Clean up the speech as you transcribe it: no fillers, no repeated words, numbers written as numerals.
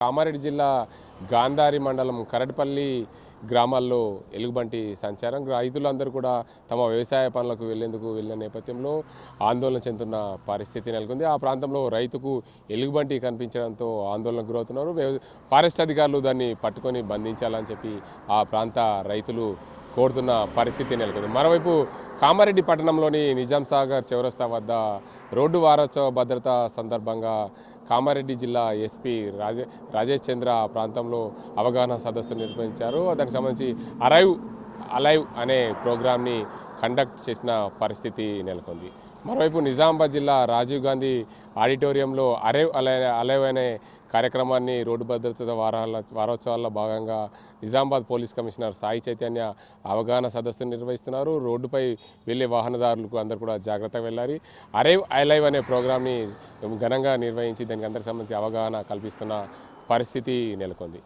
కామారెడ్డి జిల్లా గాంధారి మండలం కరటిపల్లి గ్రామాల్లో ఎలుగుబంటి సంచారం. రైతులందరూ కూడా తమ వ్యవసాయ పనులకు వెళ్ళిన నేపథ్యంలో ఆందోళన చెందుతున్న పరిస్థితి నెలకొంది. ఆ ప్రాంతంలో రైతుకు ఎలుగుబంటి కనిపించడంతో ఆందోళనకు గురవుతున్నారు. ఫారెస్ట్ అధికారులు దాన్ని పట్టుకొని బంధించాలని చెప్పి ఆ ప్రాంత రైతులు కోరుతున్న పరిస్థితి నెలకొంది. మరోవైపు కామారెడ్డి పట్టణంలోని నిజాం సాగర్ చౌరస్తా వద్ద రోడ్డు వారోత్సవ భద్రత సందర్భంగా కామారెడ్డి జిల్లా ఎస్పీ రాజేష్ చంద్ర ప్రాంతంలో అవగాహన సదస్సు నిర్వహించారు. దానికి సంబంధించి అలైవ్ అనే ప్రోగ్రాంని కండక్ట్ చేసిన పరిస్థితి నెలకొంది. మరోవైపు నిజామాబాద్ జిల్లా రాజీవ్ గాంధీ ఆడిటోరియంలో అలైవ్ అనే కార్యక్రమాన్ని రోడ్డు భద్రత వారోత్సవాల్లో భాగంగా నిజామాబాద్ పోలీస్ కమిషనర్ సాయి చైతన్య అవగాహన సదస్సు నిర్వహిస్తున్నారు. రోడ్డుపై వెళ్లే వాహనదారులకు అందరూ కూడా జాగ్రత్తగా వెళ్ళాలి. అలైవ్ అనే ప్రోగ్రాంని ఘనంగా నిర్వహించి దానికి అందరికి సంబంధించి అవగాహన కల్పిస్తున్న పరిస్థితి నెలకొంది.